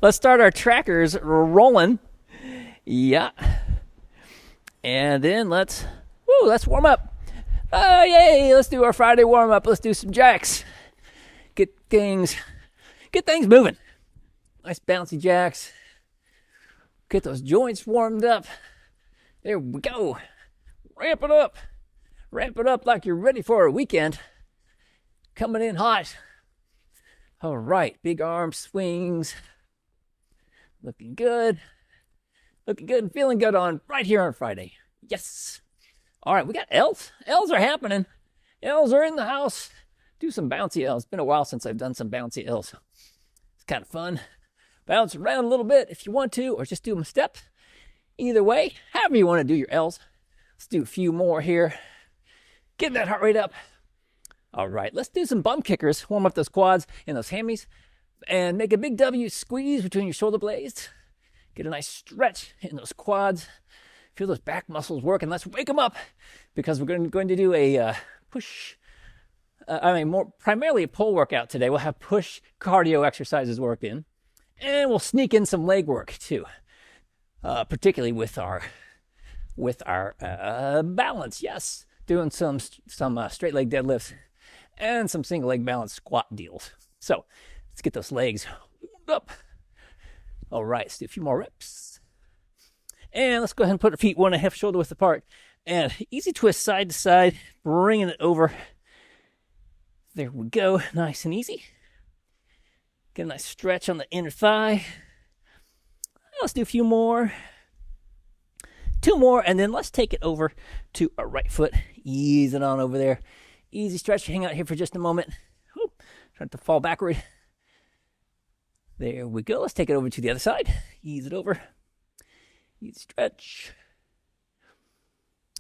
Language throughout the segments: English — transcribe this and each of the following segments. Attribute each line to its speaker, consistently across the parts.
Speaker 1: Let's start our trackers rolling. Yeah. And then let's warm up. Oh, yay. Let's do our Friday warm up. Let's do some jacks. Get things moving. Nice bouncy jacks. Get those joints warmed up. There we go. Ramp it up. Ramp it up like you're ready for a weekend. Coming in hot. All right. Big arm swings. Looking good. Looking good and feeling good on right here on Friday. Yes. All right. We got L's. L's are happening. L's are in the house. Do some bouncy L's. It's been a while since I've done some bouncy L's. It's kind of fun. Bounce around a little bit if you want to, or just do them steps. Either way, however you want to do your L's. Let's do a few more here. Get that heart rate up. All right, let's do some bum kickers. Warm up those quads and those hammies. And make a big W squeeze between your shoulder blades. Get a nice stretch in those quads. Feel those back muscles working. Let's wake them up because we're going to do a push. More primarily a pull workout today. We'll have push cardio exercises worked in. And we'll sneak in some leg work too. Particularly with our balance. Yes. Doing some straight leg deadlifts and some single leg balance squat deals. So let's get those legs warmed up. All right, let's do a few more reps. And let's go ahead and put our feet 1.5 shoulder width apart. And easy twist side to side, bringing it over. There we go, nice and easy. Get a nice stretch on the inner thigh. Let's do a few more. 2 more, and then let's take it over to our right foot. Ease it on over there. Easy stretch. Hang out here for just a moment. Whoop. Trying to fall backward. There we go. Let's take it over to the other side. Ease it over. Easy stretch.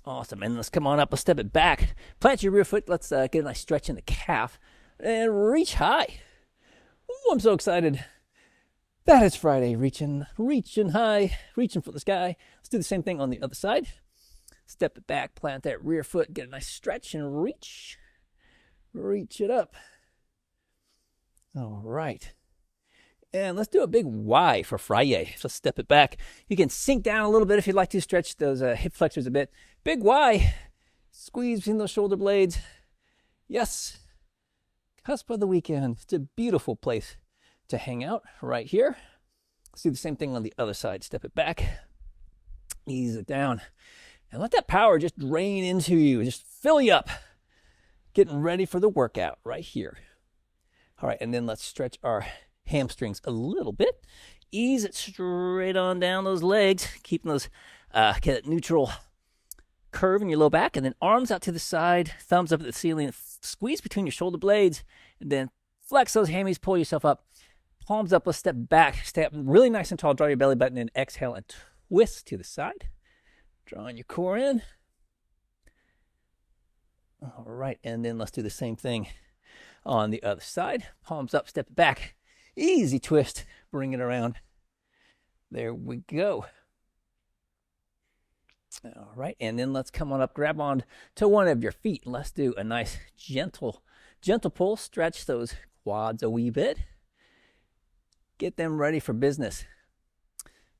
Speaker 1: Awesome. And let's come on up. Let's step it back. Plant your rear foot. Let's get a nice stretch in the calf. And reach high. Ooh, I'm so excited. That is Friday. Reaching high. Reaching for the sky. Let's do the same thing on the other side. Step it back. Plant that rear foot. Get a nice stretch and reach. Reach it up. All right. And let's do a big Y for Friday. So step it back. You can sink down a little bit if you'd like to. Stretch those hip flexors a bit. Big Y. Squeeze between those shoulder blades. Yes. Cusp of the weekend. It's a beautiful place to hang out right here. Let's do the same thing on the other side. Step it back. Ease it down. And let that power just drain into you. Just fill you up. Getting ready for the workout right here. All right, and then let's stretch our hamstrings a little bit. Ease it straight on down those legs. Keeping those, get that neutral curve in your low back. And then arms out to the side. Thumbs up at the ceiling. Squeeze between your shoulder blades. And then flex those hammies. Pull yourself up. Palms up. Let's step back. Stay up really nice and tall. Draw your belly button in. Exhale and twist to the side. Drawing your core in. All right. And then let's do the same thing on the other side. Palms up. Step it back. Easy twist. Bring it around. There we go. All right. And then let's come on up. Grab on to one of your feet. Let's do a nice gentle pull. Stretch those quads a wee bit. Get them ready for business.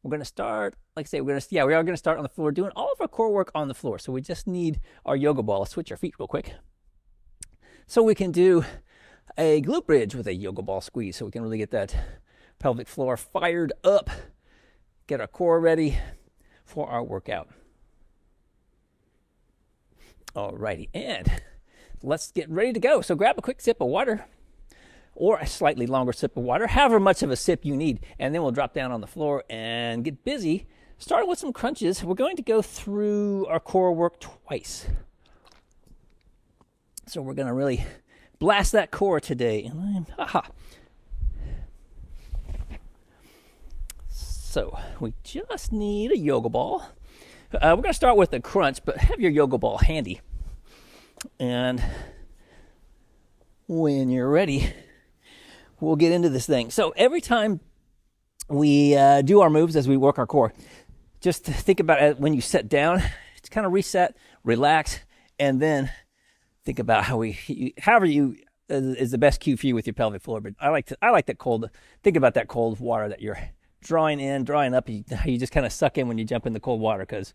Speaker 1: We're going to start, like I say, we are going to start on the floor, doing all of our core work on the floor. So we just need our yoga ball. Let's switch our feet real quick. So we can do a glute bridge with a yoga ball squeeze. So we can really get that pelvic floor fired up. Get our core ready for our workout. All righty, and let's get ready to go. So grab a quick sip of water or a slightly longer sip of water, however much of a sip you need. And then we'll drop down on the floor and get busy. Starting with some crunches, we're going to go through our core work twice. So we're going to really blast that core today. So we just need a yoga ball. We're going to start with a crunch, but have your yoga ball handy. And when you're ready, we'll get into this thing. So every time we do our moves as we work our core, just think about it when you sit down, just kind of reset, relax, and then think about however you is the best cue for you with your pelvic floor. But I like that cold. Think about that cold water that you're drawing in, drawing up. You just kind of suck in when you jump in the cold water because,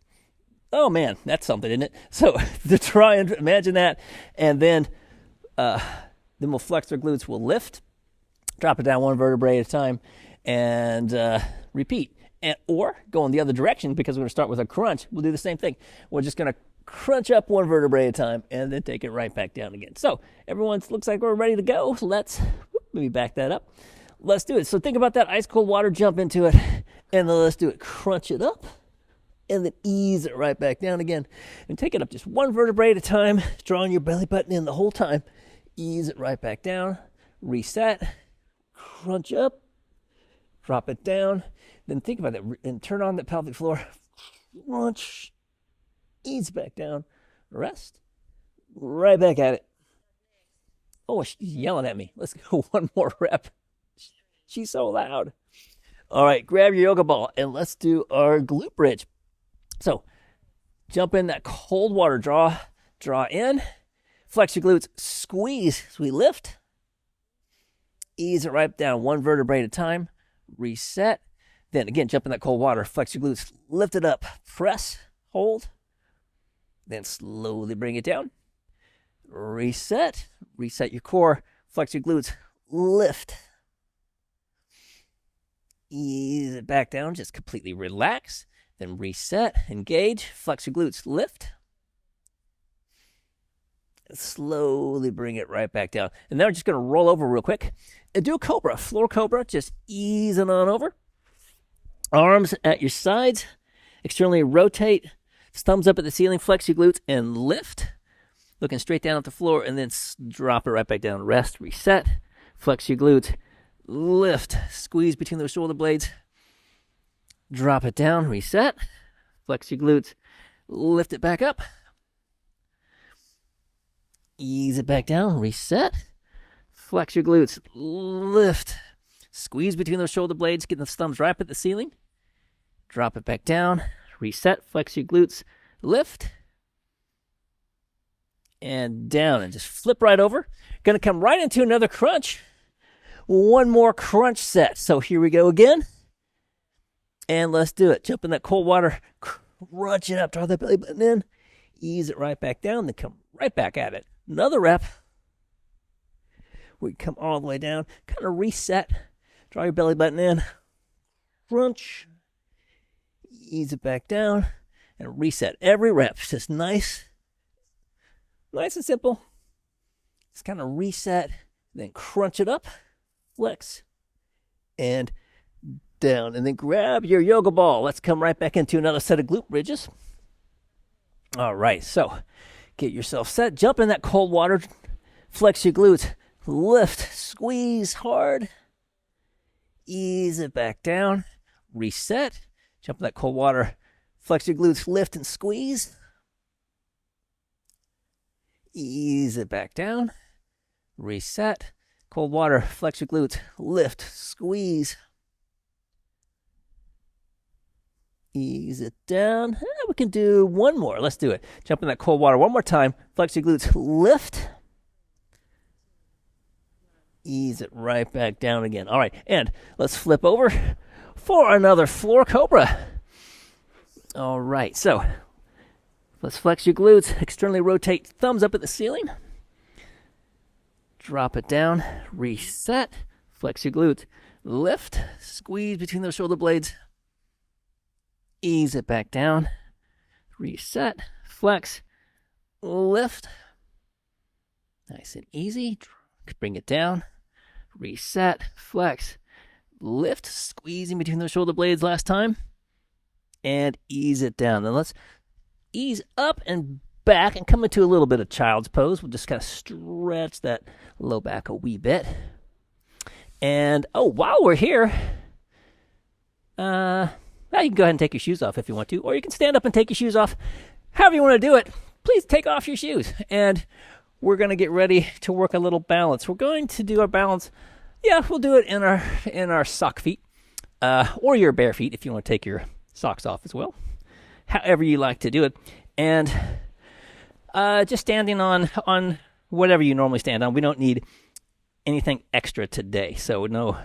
Speaker 1: oh man, that's something, isn't it? So to try and imagine that, and then we'll flex our glutes. We'll lift, drop it down one vertebrae at a time, and repeat. Or go in the other direction because we're going to start with a crunch. We'll do the same thing. We're just going to crunch up one vertebrae at a time and then take it right back down again. So everyone looks like we're ready to go. Let's maybe back that up. Let's do it. So think about that ice cold water, jump into it, and then let's do it. Crunch it up and then ease it right back down again. And take it up just one vertebrae at a time, drawing your belly button in the whole time. Ease it right back down. Reset. Crunch up. Drop it down. Then think about it and turn on the pelvic floor. Crunch. Ease back down. Rest. Right back at it. Oh, she's yelling at me. Let's go one more rep. She's so loud. All right, grab your yoga ball and let's do our glute bridge. So jump in that cold water. Draw in. Flex your glutes. Squeeze as we lift. Ease it right down one vertebrae at a time. Reset. Then again, jump in that cold water. Flex your glutes. Lift it up. Press. Hold. Then slowly bring it down. Reset. Reset your core. Flex your glutes. Lift. Ease it back down. Just completely relax. Then reset. Engage. Flex your glutes. Lift. Slowly bring it right back down. And now we're just going to roll over real quick and do a cobra. Floor cobra. Just easing on over. Arms at your sides. Externally rotate. Thumbs up at the ceiling. Flex your glutes and lift. Looking straight down at the floor and then drop it right back down. Rest. Reset. Flex your glutes. Lift. Squeeze between those shoulder blades. Drop it down. Reset. Flex your glutes. Lift it back up. Ease it back down. Reset. Flex your glutes. Lift. Squeeze between those shoulder blades. Get the thumbs right up at the ceiling. Drop it back down. Reset. Flex your glutes. Lift. And down. And just flip right over. Going to come right into another crunch. One more crunch set. So here we go again. And let's do it. Jump in that cold water. Crunch it up. Draw that belly button in. Ease it right back down. Then come right back at it. Another rep. We come all the way down. Kind of reset. Draw your belly button in. Crunch. Ease it back down. And reset. Every rep. Just nice. Nice and simple. Just kind of reset. Then crunch it up. Flex. And down. And then grab your yoga ball. Let's come right back into another set of glute bridges. All right. So get yourself set. Jump in that cold water. Flex your glutes. Lift. Squeeze hard. Ease it back down. Reset. Jump in that cold water. Flex your glutes. Lift and squeeze. Ease it back down. Reset. Cold water. Flex your glutes. Lift. Squeeze. Ease it down. We can do one more. Let's do it. Jump in that cold water one more time. Flex your glutes. Lift. Ease it right back down again. All right. And let's flip over for another floor cobra. All right. So let's flex your glutes. Externally rotate. Thumbs up at the ceiling. Drop it down. Reset. Flex your glutes. Lift. Squeeze between those shoulder blades. Ease it back down. Reset. Flex. Lift. Nice and easy. Bring it down. Reset. Flex. Lift. Squeezing between those shoulder blades last time. And ease it down. Then let's ease up and back and come into a little bit of child's pose. We'll just kind of stretch that low back a wee bit. And, while we're here, you can go ahead and take your shoes off if you want to, or you can stand up and take your shoes off. However you want to do it, please take off your shoes. And we're going to get ready to work a little balance. We're going to do our balance. Yeah, we'll do it in our sock feet, or your bare feet if you want to take your socks off as well. However you like to do it. And just standing on whatever you normally stand on. We don't need anything extra today. So no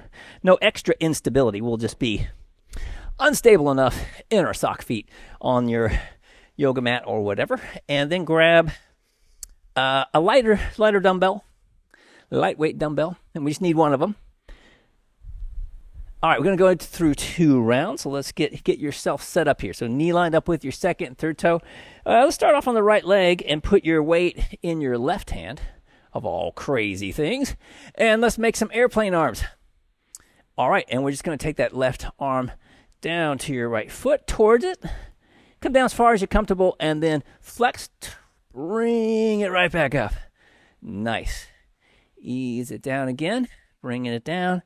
Speaker 1: extra instability. We'll just be unstable enough in our sock feet on your yoga mat or whatever. And then grab a lighter dumbbell, lightweight dumbbell, and we just need one of them. All right, we're going to go through 2 rounds, so let's get yourself set up here. So knee lined up with your second and third toe. Let's start off on the right leg and put your weight in your left hand, of all crazy things. And let's make some airplane arms. All right, and we're just going to take that left arm down to your right foot, towards it. Come down as far as you're comfortable, and then flex, bring it right back up. Nice. Ease it down again, bringing it down,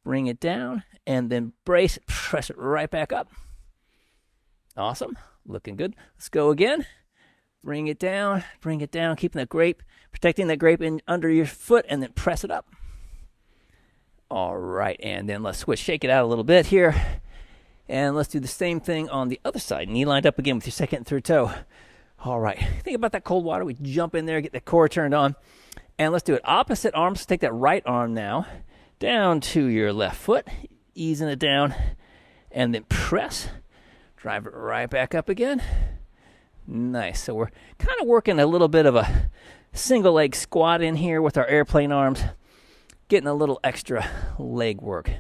Speaker 1: bring it down, and then brace, press it right back up. Awesome. Looking good. Let's go again. Bring it down, keeping that grape, protecting that grape in under your foot, and then press it up. All right, and then let's switch, shake it out a little bit here. And let's do the same thing on the other side. Knee lined up again with your second and third toe. All right, think about that cold water. We jump in there, get the core turned on. And let's do it. Opposite arms. Let's take that right arm now down to your left foot, easing it down, and then press. Drive it right back up again. Nice. So we're kind of working a little bit of a single leg squat in here with our airplane arms, getting a little extra leg work.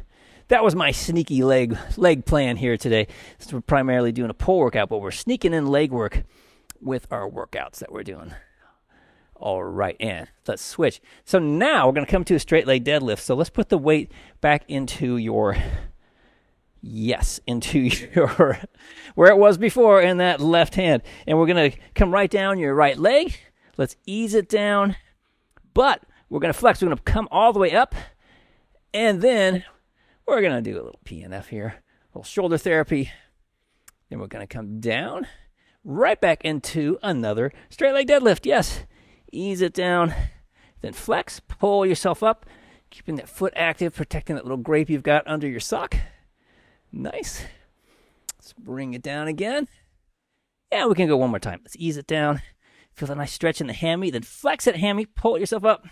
Speaker 1: That was my sneaky leg plan here today. So we're primarily doing a pull workout, but we're sneaking in leg work with our workouts that we're doing. All right, and let's switch. So now we're going to come to a straight leg deadlift. So let's put the weight back into your, where it was before in that left hand. And we're going to come right down your right leg. Let's ease it down, but we're going to flex. We're going to come all the way up, and then we're going to do a little PNF here, a little shoulder therapy. Then we're going to come down, right back into another straight leg deadlift. Yes. Ease it down, then flex, pull yourself up, keeping that foot active, protecting that little grape you've got under your sock. Nice. Let's bring it down again. Yeah, we can go one more time. Let's ease it down. Feel that nice stretch in the hammy, then flex it, hammy, pull yourself up.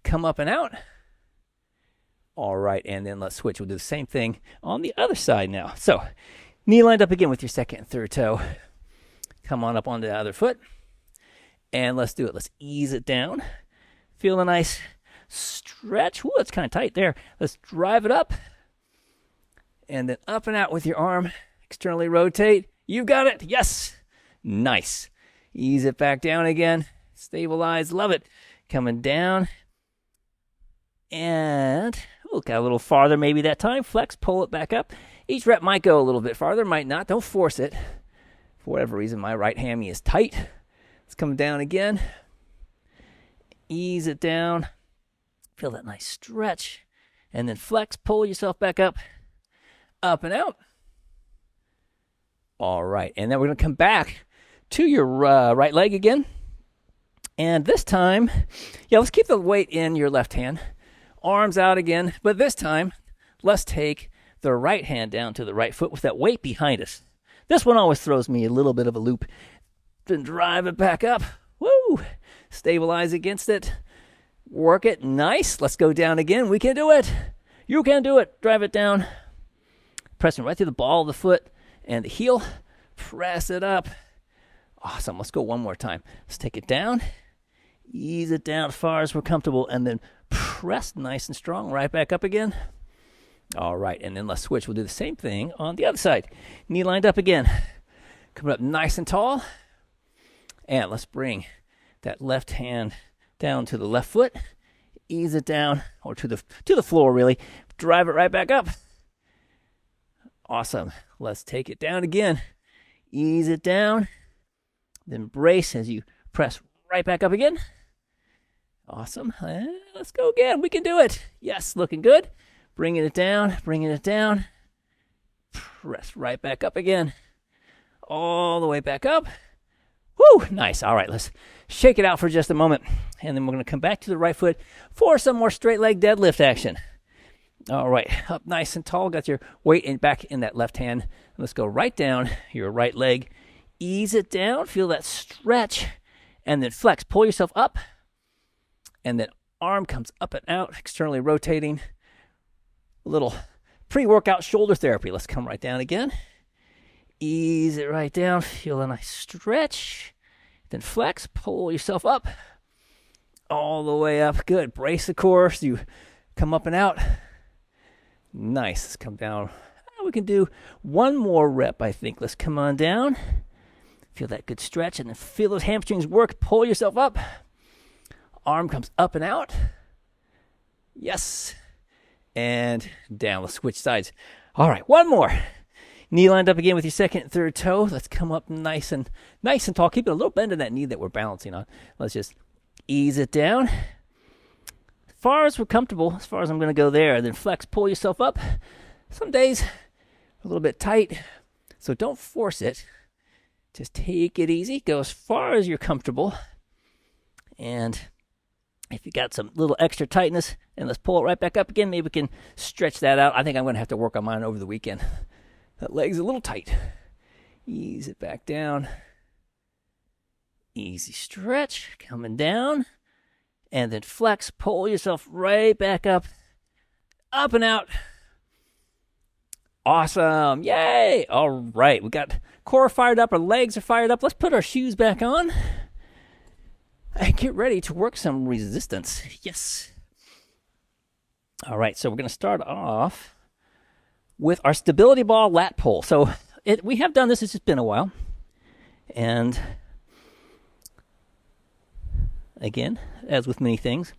Speaker 1: Come up and out. All right, and then let's switch. We'll do the same thing on the other side now. So, knee lined up again with your second and third toe. Come on up onto the other foot. And let's do it. Let's ease it down. Feel a nice stretch. Ooh, it's kind of tight there. Let's drive it up. And then up and out with your arm. Externally rotate. You got it. Yes. Nice. Ease it back down again. Stabilize. Love it. Coming down. And look a little farther maybe that time. Flex. Pull it back up. Each rep might go a little bit farther. Might not. Don't force it. For whatever reason, my right hammy is tight. Let's come down again. Ease it down. Feel that nice stretch. And then flex, pull yourself back up and out. All right. And then we're going to come back to your right leg again. And this time, let's keep the weight in your left hand. Arms out again. But this time, let's take the right hand down to the right foot with that weight behind us. This one always throws me a little bit of a loop. Then drive it back up. Woo! Stabilize against it. Work it. Nice. Let's go down again. We can do it. You can do it. Drive it down. Pressing right through the ball of the foot and the heel. Press it up. Awesome. Let's go one more time. Let's take it down. Ease it down as far as we're comfortable. And then press nice and strong. Right back up again. All right. And then let's switch. We'll do the same thing on the other side. Knee lined up again. Coming up nice and tall. And let's bring that left hand down to the left foot. Ease it down, or to the floor, really. Drive it right back up. Awesome. Let's take it down again. Ease it down. Then brace as you press right back up again. Awesome. And let's go again. We can do it. Yes, looking good. Bringing it down, bringing it down. Press right back up again. All the way back up. Woo, nice. All right, let's shake it out for just a moment. And then we're going to come back to the right foot for some more straight leg deadlift action. All right, up nice and tall. Got your weight back in that left hand. Let's go right down your right leg. Ease it down. Feel that stretch. And then flex. Pull yourself up. And then Arm comes up and out, externally rotating. A little pre-workout shoulder therapy. Let's come right down again. Ease it right down. Feel a nice stretch. Then flex. Pull yourself up. All the way up. Good. Brace the core so you come up and out. Nice. Let's come down. We can do one more rep, I think. Let's come on down. Feel that good stretch, and then feel those hamstrings work. Pull yourself up. Arm comes up and out. Yes. And down. Let's switch sides. All right, one more. Knee lined up again with your second and third toe. Let's come up nice and tall. Keep it a little bend in that knee that we're balancing on. Let's just ease it down. As far as we're comfortable, as far as I'm going to go there. Then flex, pull yourself up. Some days a little bit tight, so don't force it. Just take it easy. Go as far as you're comfortable. And if you got some little extra tightness, and let's pull it right back up again. Maybe we can stretch that out. I think I'm going to have to work on mine over the weekend. That leg's a little tight. Ease it back down. Easy stretch. Coming down. And then flex. Pull yourself right back up. Up and out. Awesome. Yay. All right. We got core fired up. Our legs are fired up. Let's put our shoes back on and get ready to work some resistance. Yes. All right. So we're going to start off with our stability ball lat pull. So we have done this. It's just been a while. And again, as with many things,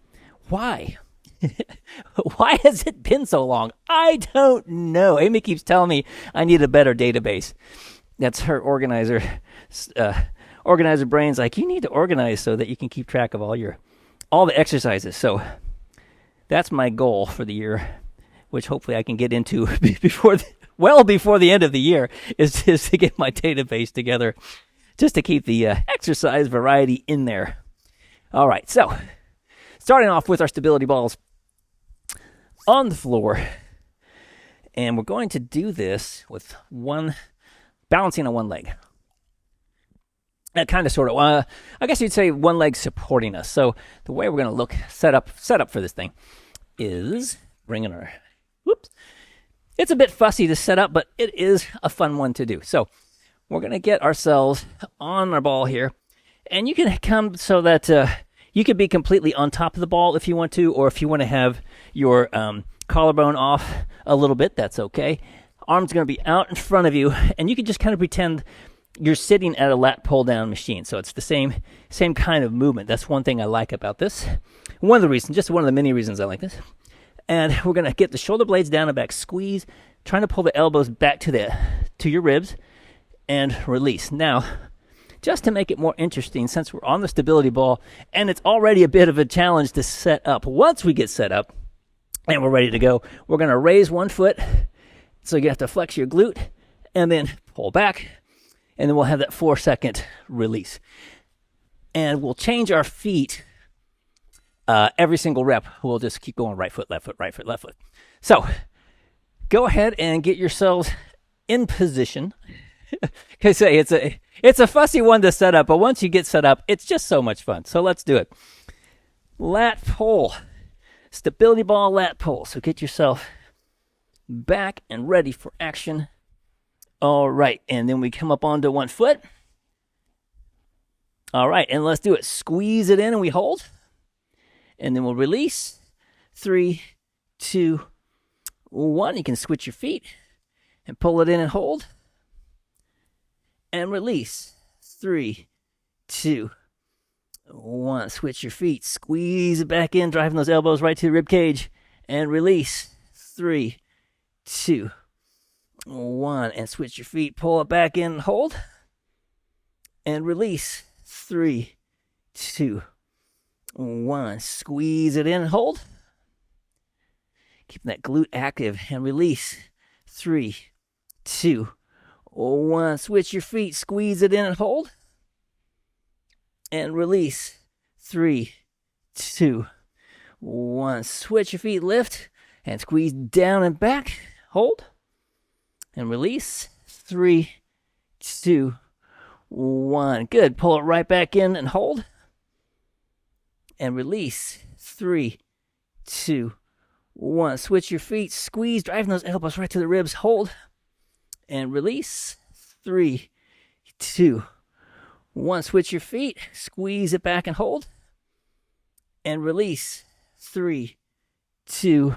Speaker 1: why? Why has it been so long? I don't know. Amy keeps telling me I need a better database. That's her organizer. Organizer brain's like, you need to organize so that you can keep track of all the exercises. So that's my goal for the year, which hopefully I can get into before the end of the year, is to get my database together, just to keep the exercise variety in there. All right, so starting off with our stability balls on the floor, and we're going to do this with balancing on one leg. That kind of sort of, I guess you'd say one leg supporting us. So the way we're going to look set up for this thing is bringing our, it's a bit fussy to set up, but it is a fun one to do. So we're going to get ourselves on our ball here, and you can come so that you could be completely on top of the ball if you want to, or if you want to have your collarbone off a little bit, that's okay. Arm's going to be out in front of you, and you can just kind of pretend you're sitting at a lat pull-down machine. So it's the same kind of movement. That's one thing I like about this. One of the many reasons I like this. And we're going to get the shoulder blades down and back, squeeze, trying to pull the elbows back to your ribs, and release. Now, just to make it more interesting, since we're on the stability ball, and it's already a bit of a challenge to set up. Once we get set up and we're ready to go, we're going to raise one foot, so you have to flex your glute, and then pull back, and then we'll have that 4-second release. And we'll change our feet every single rep. We'll just keep going right foot, left foot, right foot, left foot. So go ahead and get yourselves in position. Okay, say it's a fussy one to set up, but once you get set up, it's just so much fun. So let's do it. Lat pull. Stability ball lat pull. So get yourself back and ready for action. All right, and then we come up onto one foot. All right, and let's do it. Squeeze it in and we hold. And then we'll release. 3, 2, 1. You can switch your feet and pull it in and hold. And release. 3, 2, 1. Switch your feet. Squeeze it back in, driving those elbows right to the rib cage. And release. 3, 2, 1. And switch your feet. Pull it back in and hold. And release. 3, 2, 1. Squeeze it in and hold. Keeping that glute active. And release. 3, 2, 1. Switch your feet. Squeeze it in and hold. And release. 3, 2, 1. Switch your feet. Lift. And squeeze down and back. Hold. And release. 3, 2, 1. Good. Pull it right back in and hold. And release. 3, 2, 1. Switch your feet. Squeeze, driving those elbows right to the ribs. Hold and release. 3, 2, 1. Switch your feet. Squeeze it back and hold. And release. 3, 2,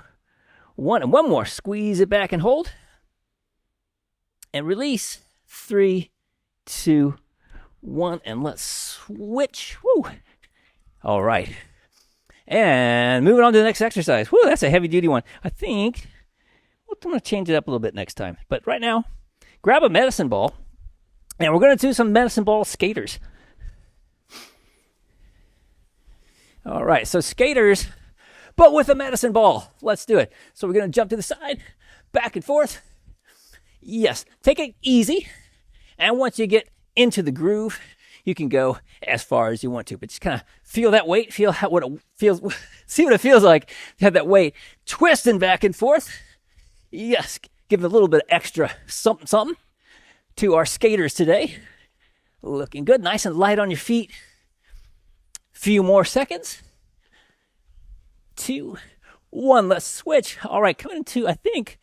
Speaker 1: 1. And one more. Squeeze it back and hold. And release. 3, 2, 1. And let's switch. Woo. All right. And moving on to the next exercise. Woo, that's a heavy duty one. I think I'm going to change it up a little bit next time. But right now, grab a medicine ball. And we're going to do some medicine ball skaters. All right, so skaters, but with a medicine ball. Let's do it. So we're going to jump to the side, back and forth. Yes, take it easy. And once you get into the groove, you can go as far as you want to. But just kind of feel that weight, feel what it feels, see what it feels like to have that weight twisting back and forth. Yes, give it a little bit of extra something, something to our skaters today. Looking good, nice and light on your feet. Few more seconds. 2, 1, let's switch. All right, coming into, I think,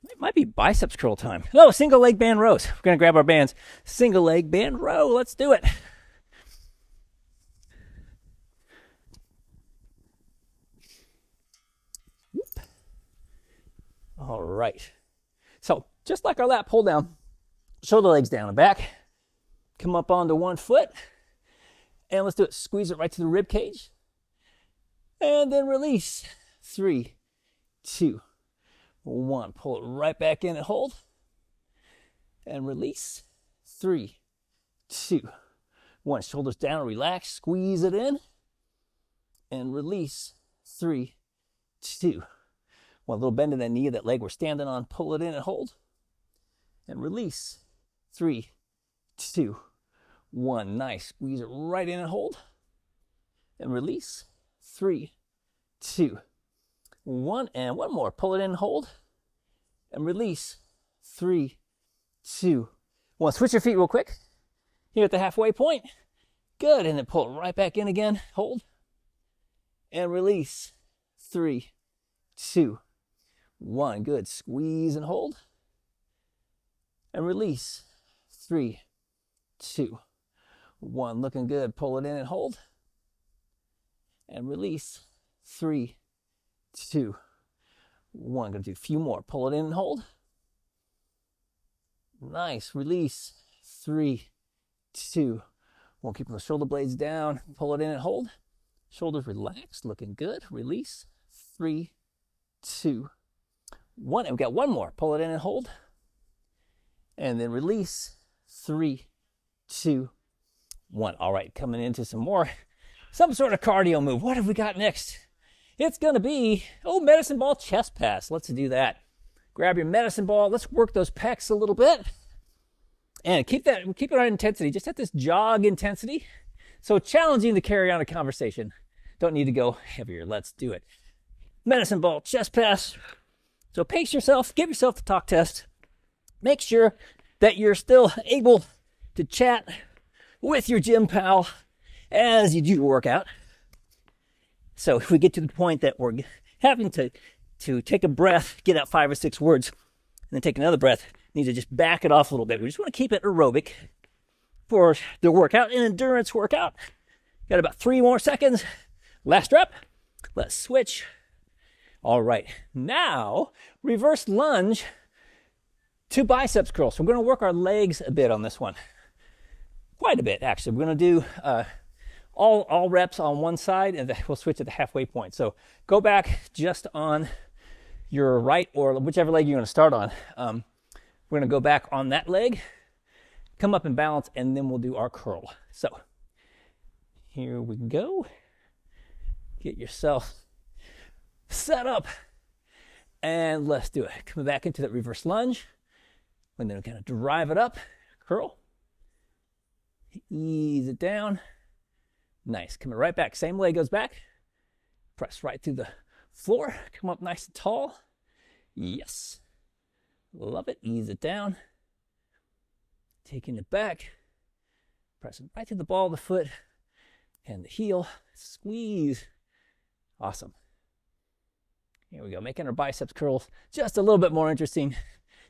Speaker 1: it might be biceps curl time. No, single leg band rows. We're gonna grab our bands. Single leg band row, let's do it. All right. So just like our lat pull down, shoulder legs down and back. Come up onto one foot. And let's do it. Squeeze it right to the rib cage. And then release. 3, 2, 1. Pull it right back in and hold. And release. 3, 2, 1. Shoulders down, relax. Squeeze it in. And release. 3, 2, 1. Little bend in that knee of that leg we're standing on. Pull it in and hold. And release. 3, 2, 1. Nice. Squeeze it right in and hold. And release. 3, 2, 1. And one more. Pull it in and hold. And release. 3, 2, 1. Switch your feet real quick. Here at the halfway point. Good. And then pull it right back in again. Hold. And release. 3, 2, 1. Good. Squeeze and hold. And release. 3, 2, 1. Looking good. Pull it in and hold. And release. 3, 2, 1. Gonna do a few more. Pull it in and hold. Nice. Release. 3, 2, 1. Keep the shoulder blades down. Pull it in and hold. Shoulders relaxed. Looking good. Release. 3, 2, 1. And we got one more. Pull it in and hold. And then release. 3, 2, 1. All right, coming into some sort of cardio move. What have we got next? It's going to be, medicine ball chest pass. Let's do that. Grab your medicine ball. Let's work those pecs a little bit. And keep it on intensity. Just at this jog intensity. So challenging to carry on a conversation. Don't need to go heavier. Let's do it. Medicine ball chest pass. So pace yourself. Give yourself the talk test. Make sure that you're still able to chat with your gym pal as you do your workout. So if we get to the point that we're having to take a breath, get out 5 or 6 words, and then take another breath, need to just back it off a little bit. We just want to keep it aerobic for the workout, an endurance workout. Got about 3 more seconds. Last rep. Let's switch. All right. Now, reverse lunge to biceps curls. So we're going to work our legs a bit on this one. Quite a bit, actually. We're going to do all reps on one side, and then we'll switch at the halfway point. So go back just on your right or whichever leg you're going to start on. We're going to go back on that leg, come up and balance, and then we'll do our curl. So here we go. Get yourself set up, and let's do it. Coming back into that reverse lunge, and then kind of drive it up, curl. Ease it down. Nice. Coming right back. Same leg goes back. Press right through the floor. Come up nice and tall. Yes. Love it. Ease it down. Taking it back. Pressing right through the ball of the foot and the heel. Squeeze. Awesome. Here we go, making our biceps curls just a little bit more interesting,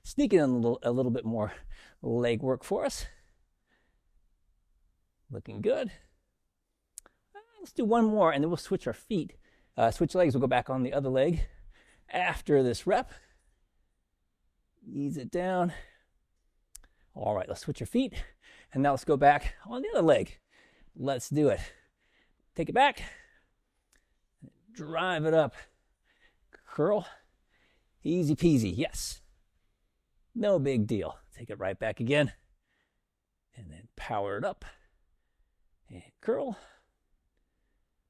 Speaker 1: sneaking in a little bit more leg work for us. Looking good. Let's do one more, and then we'll switch our feet. Switch legs, we'll go back on the other leg after this rep. Ease it down. All right, let's switch your feet, and now let's go back on the other leg. Let's do it. Take it back. Drive it up. Curl. Easy peasy, yes. No big deal. Take it right back again. And then power it up. And curl.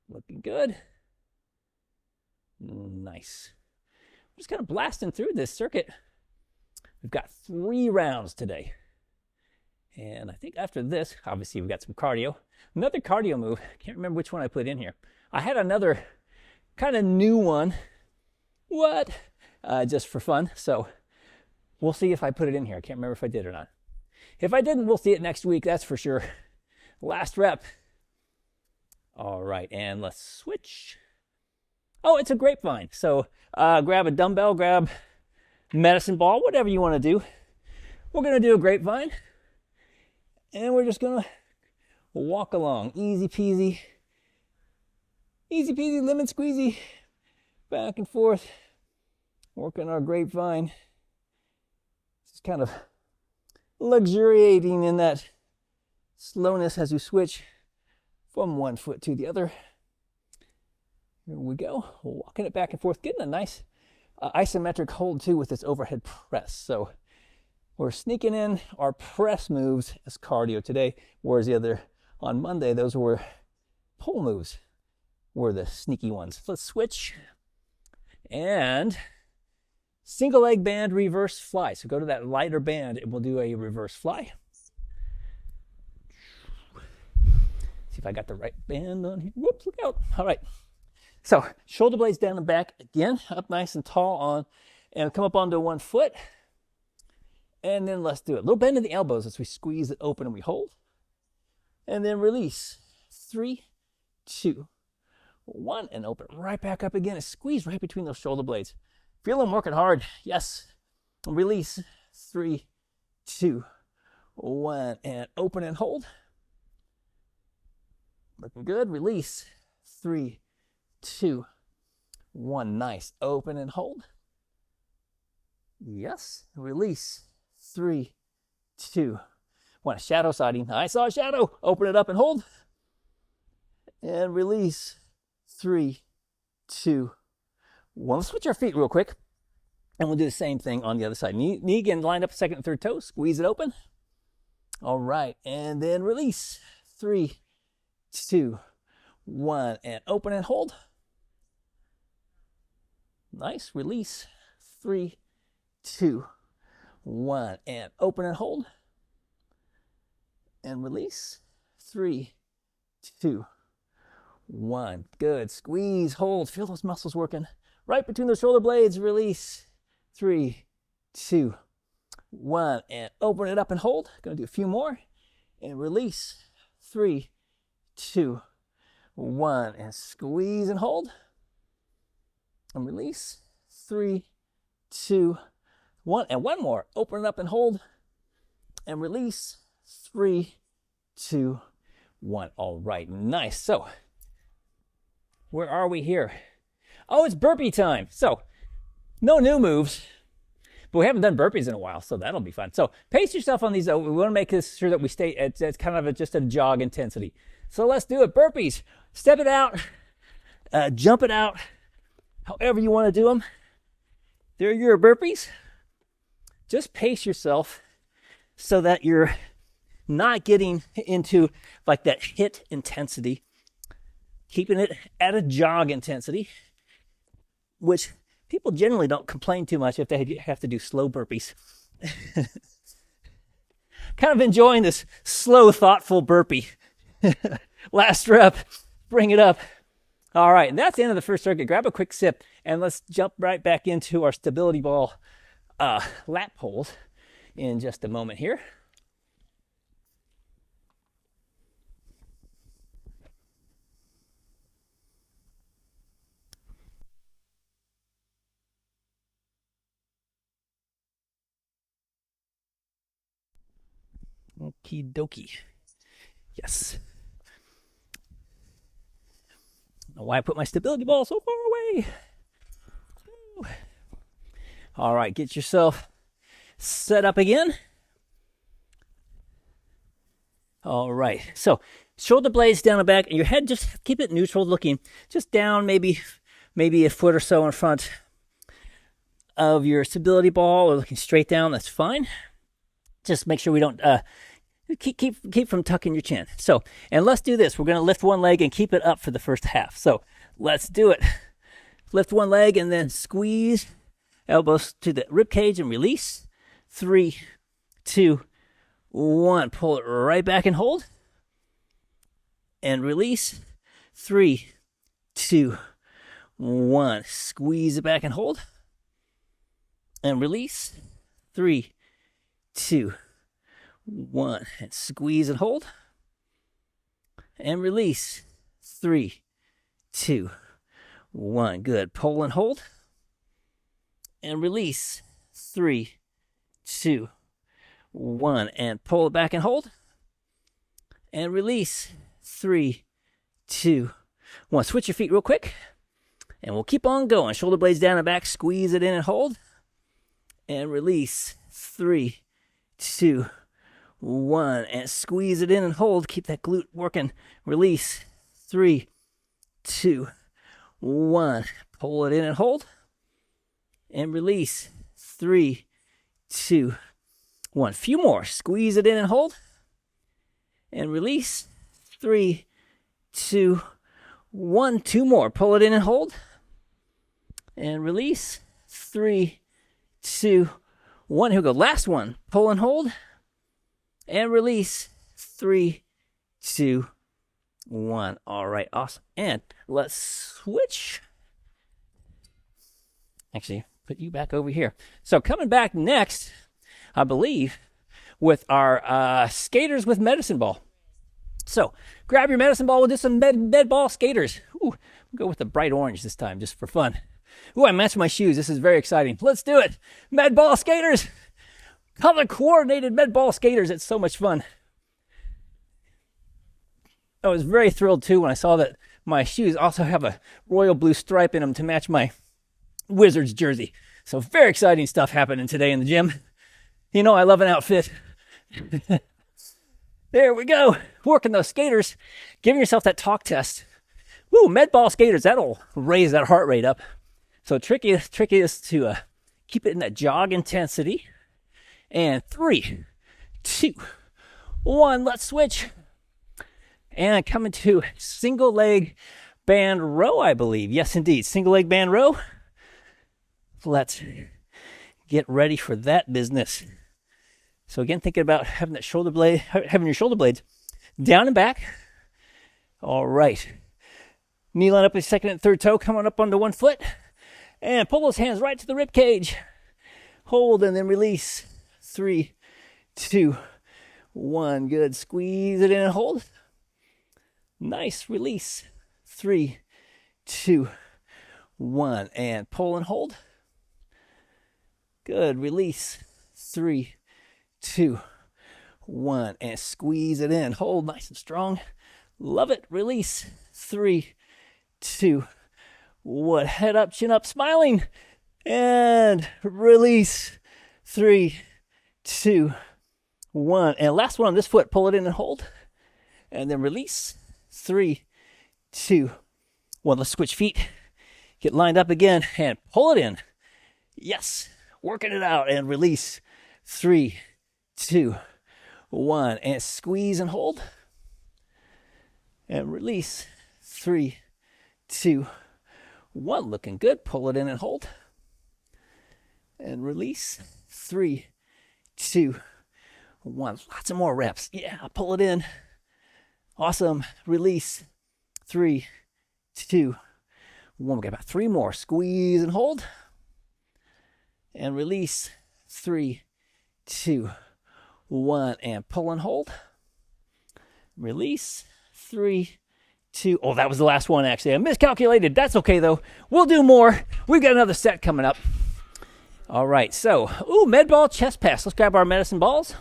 Speaker 1: Looking good. Nice. We're just kind of blasting through this circuit. We've got 3 rounds today. And I think after this, obviously we've got some cardio. Another cardio move. Can't remember which one I put in here. I had another kind of new one. What? Just for fun. So we'll see if I put it in here. I can't remember if I did or not. If I didn't, we'll see it next week. That's for sure. Last rep. All right, and let's switch. Oh, it's a grapevine. So grab a dumbbell, grab medicine ball, whatever you want to do. We're going to do a grapevine. And we're just going to walk along. Easy peasy. Easy peasy, lemon squeezy. Back and forth. Working our grapevine. Just kind of luxuriating in that slowness as you switch from one foot to the other. Here we go. Walking it back and forth. Getting a nice isometric hold too with this overhead press. So we're sneaking in our press moves as cardio today, whereas the other on Monday, those were pull moves, were the sneaky ones. Let's switch. And single leg band reverse fly. So go to that lighter band and we'll do a reverse fly. See if I got the right band on here. Whoops, look out. All right. So shoulder blades down and back again, up nice and tall on, and come up onto one foot. And then let's do it. A little bend in the elbows as we squeeze it open and we hold. And then release. 3, 2, 1, and open right back up again and squeeze right between those shoulder blades. Feel them working hard. Yes. Release. 3, 2, 1, and open and hold. Looking good. Release. 3, 2, 1. Nice. Open and hold. Yes. Release. 3, 2, 1. Shadow siding. I saw a shadow. Open it up and hold. And release. 3, 2, 1. Let's switch our feet real quick. And we'll do the same thing on the other side. Knee again, lined up second and third toe. Squeeze it open. All right. And then release. 3, 2, 1. And open and hold. Nice. Release. 3, 2, 1. And open and hold. And release. 3, 2, 1. Good. Squeeze, hold. Feel those muscles working. Right between those shoulder blades. Release. 3, 2, 1. And open it up and hold. Going to do a few more. And release. 3, 2, 1. And squeeze and hold. And release. 3, 2, 1. And one more. Open it up and hold. And release. 3, 2, 1. All right. Nice. So, where are we here? Oh, it's burpee time. So, no new moves, but we haven't done burpees in a while, so that'll be fun. So, pace yourself on these. We want to make sure that we stay at kind of just a jog intensity. So, let's do it. Burpees. Step it out. Jump it out. However you want to do them. There are your burpees. Just pace yourself so that you're not getting into like that HIIT intensity. Keeping it at a jog intensity, which people generally don't complain too much if they have to do slow burpees. Kind of enjoying this slow, thoughtful burpee. Last rep, bring it up. All right, and that's the end of the first circuit. Grab a quick sip, and let's jump right back into our stability ball lat pulls in just a moment here. Okie dokie. Yes. I don't know why I put my stability ball so far away. All right, get yourself set up again. All right, so shoulder blades down the back, and your head, just keep it neutral looking, just down maybe a foot or so in front of your stability ball, or looking straight down. That's fine. Just make sure we don't keep from tucking your chin. So, and let's do this. We're going to lift one leg and keep it up for the first half. So let's do it. Lift one leg and then squeeze elbows to the rib cage and release. 3, 2, 1. Pull it right back and hold. And release. 3, 2, 1. Squeeze it back and hold. And release. 3, 2, 1. And squeeze and hold. And release. 3, 2, 1. Good. Pull and hold. And release. 3, 2, 1. And pull it back and hold. And release. 3, 2, 1. Switch your feet real quick. And we'll keep on going. Shoulder blades down and back. Squeeze it in and hold. And release. 3, 2, 1. And squeeze it in and hold. Keep that glute working. Release. 3, 2, 1. Pull it in and hold. And release. 3, 2, 1. Few more. Squeeze it in and hold. And release. 3, 2, 1. 2 more. Pull it in and hold. And release. 3, 2, 1. Here we go. Last one. Pull and hold. And release. 3, 2, 1. All right. Awesome. And let's switch. Actually, put you back over here. So coming back next, I believe, with our skaters with medicine ball. So grab your medicine ball. We'll do some med ball skaters. Ooh, we'll go with the bright orange this time, just for fun. Ooh, I matched my shoes. This is very exciting. Let's do it. Med ball skaters. Color coordinated med ball skaters. It's so much fun. I was very thrilled too when I saw that my shoes also have a royal blue stripe in them to match my Wizards jersey. So very exciting stuff happening today in the gym. You know I love an outfit. There we go. Working those skaters. Giving yourself that talk test. Woo, med ball skaters. That'll raise that heart rate up. So tricky is to keep it in that jog intensity. And 3, 2, 1. Let's switch. And coming to single leg band row, I believe. Yes, indeed. Single leg band row. Let's get ready for that business. So again, thinking about having your shoulder blades down and back. All right. Knee line up with second and third toe, coming up onto one foot. And pull those hands right to the rib cage. Hold and then release. 3, 2, 1. Good. Squeeze it in and hold. Nice. Release. 3, 2, 1. And pull and hold. Good. Release. 3, 2, 1. And squeeze it in. Hold nice and strong. Love it. Release. 3, 2, 1. Head up, chin up, smiling. And release. 3, 2, 1. And last one on this foot. Pull it in and hold. And then release. 3, 2, 1. Let's switch feet. Get lined up again and pull it in. Yes. Working it out and release. 3, 2, 1. And squeeze and hold. And release. 3, 2, 1. Looking good. Pull it in and hold. And release. 3, 2, 1. Lots of more reps. Yeah, pull it in. Awesome. Release. 3, 2, 1. We got about 3 more. Squeeze and hold. And release. 3, 2, 1. And pull and hold. Release. 3, 2. Oh, that was the last one, actually. I miscalculated. That's okay, though. We'll do more. We've got another set coming up. All right. So, med ball chest pass. Let's grab our medicine balls.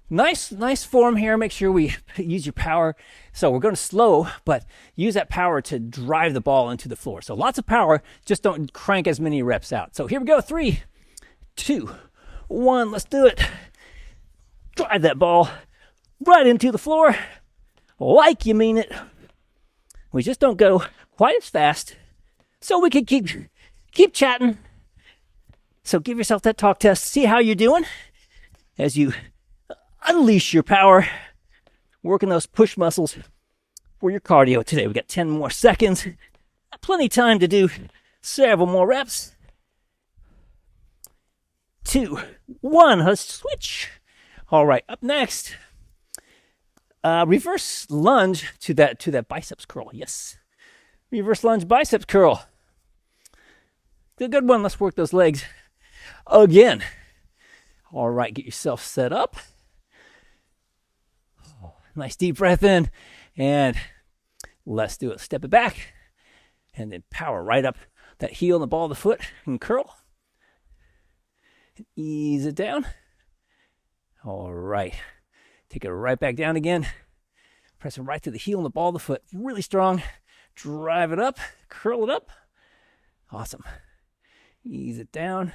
Speaker 1: Nice form here. Make sure we use your power. So we're going to slow, but use that power to drive the ball into the floor. So lots of power, just don't crank as many reps out. So here we go. 3, 2, 1. Let's do it. Drive that ball right into the floor like you mean it. We just don't go quite as fast, so we can keep chatting. So give yourself that talk test. See how you're doing as you unleash your power, working those push muscles for your cardio today. We got 10 more seconds. Plenty of time to do several more reps. 2, 1. Let's switch. All right, up next, reverse lunge to that biceps curl. Yes, reverse lunge biceps curl. Good one. Let's work those legs again. All right, get yourself set up. Nice deep breath in, and let's do it. Step it back, and then power right up that heel and the ball of the foot and curl. Ease it down. All right. Take it right back down again. Press it right to the heel and the ball of the foot. Really strong. Drive it up. Curl it up. Awesome. Ease it down.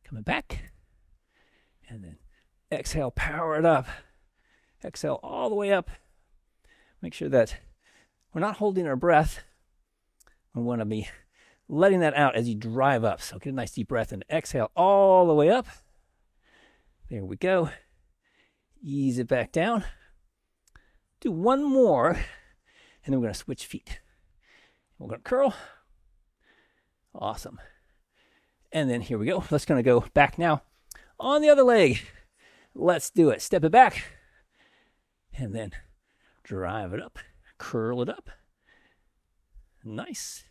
Speaker 1: Coming back. And then exhale, power it up. Exhale all the way up. Make sure that we're not holding our breath. We want to be letting that out as you drive up. So get a nice deep breath and exhale all the way up. There we go. Ease it back down. Do one more, and then we're going to switch feet. We're going to curl. Awesome. And then here we go. Let's going to go back now on the other leg. Let's do it. Step it back. And then drive it up. Curl it up. Nice.